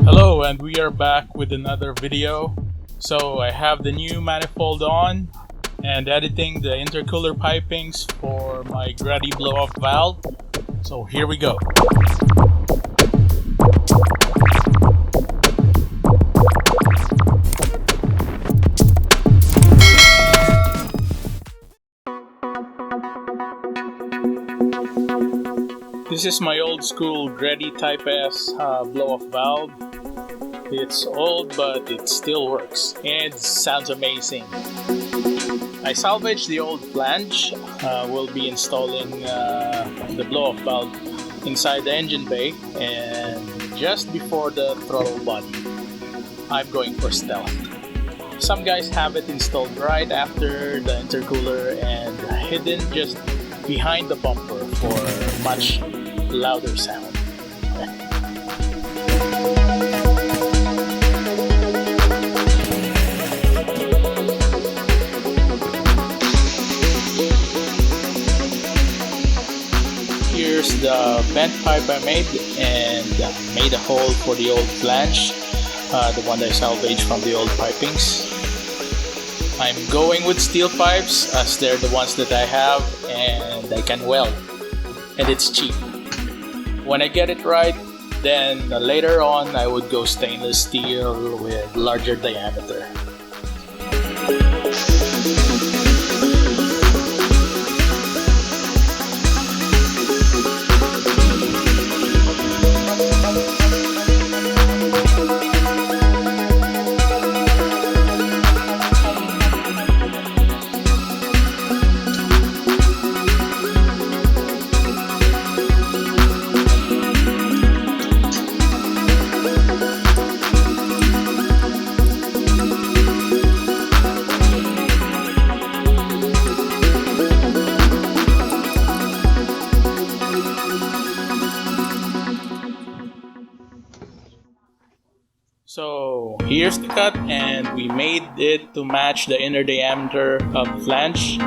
Hello, and we are back with another video. So I have the new manifold on and editing the intercooler pipings for my GREDDY blow-off valve. So here we go. This is my old school GREDDY Type S blow-off valve. It's old, but it still works and sounds amazing. I salvaged the old flange. We'll be installing the blow-off valve inside the engine bay and just before the throttle body. I'm going for stealth. Some guys have it installed right after the intercooler and hidden just behind the bumper for much louder sound. Here's the bent pipe I made and made a hole for the old flange, the one I salvaged from the old pipings. I'm going with steel pipes as they're the ones that I have and I can weld, and it's cheap. When I get it right, then later on I would go stainless steel with larger diameter. So here's the cut, and we made it to match the inner diameter of the flange.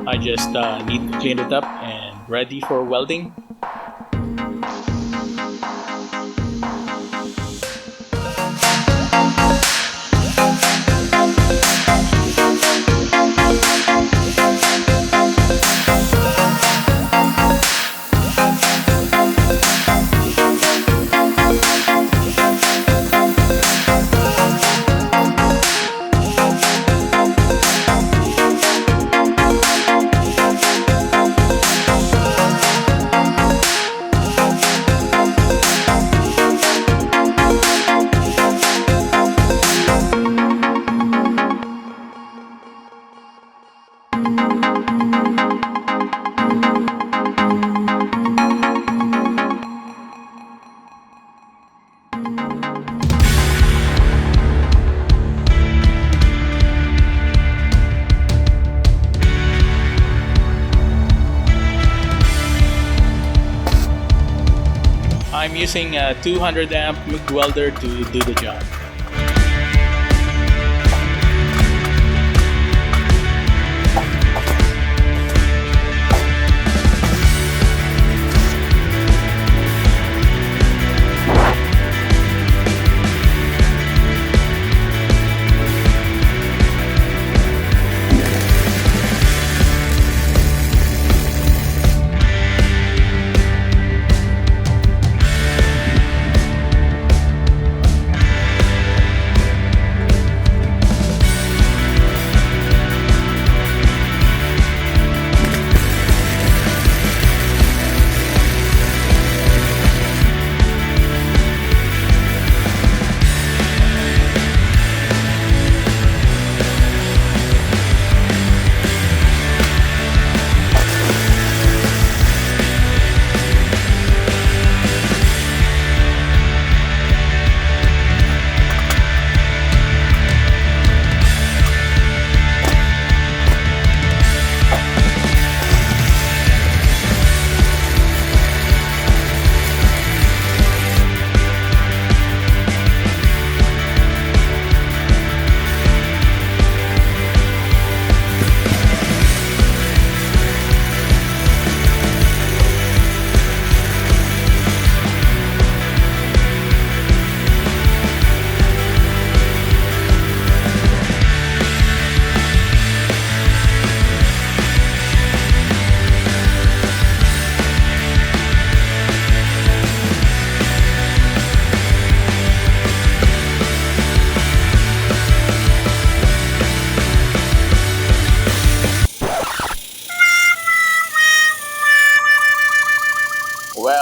I just need to clean it up and ready for welding. I'm using a 200 amp MIG welder to do the job.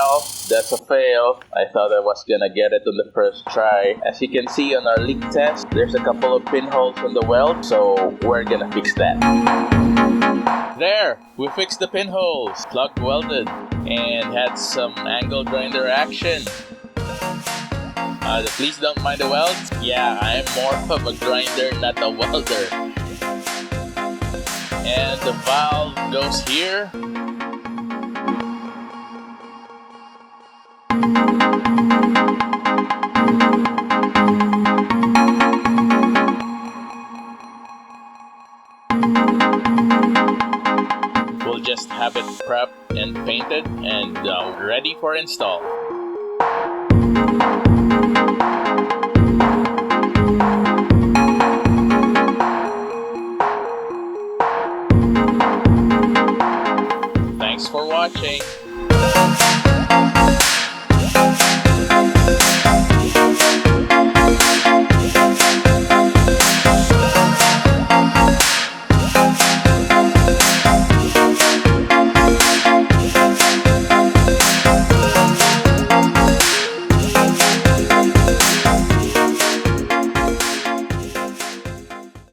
Well, that's a fail. I thought I was gonna get it on the first try. As you can see on our leak test, there's a couple of pinholes on the weld, so we're gonna fix that. There, we fixed the pinholes, plug welded, and had some angle grinder action. Please don't mind the welds. Yeah, I'm more of a grinder, not a welder. And the valve goes here. We'll just have it prepped and painted and ready for install. Thanks for watching.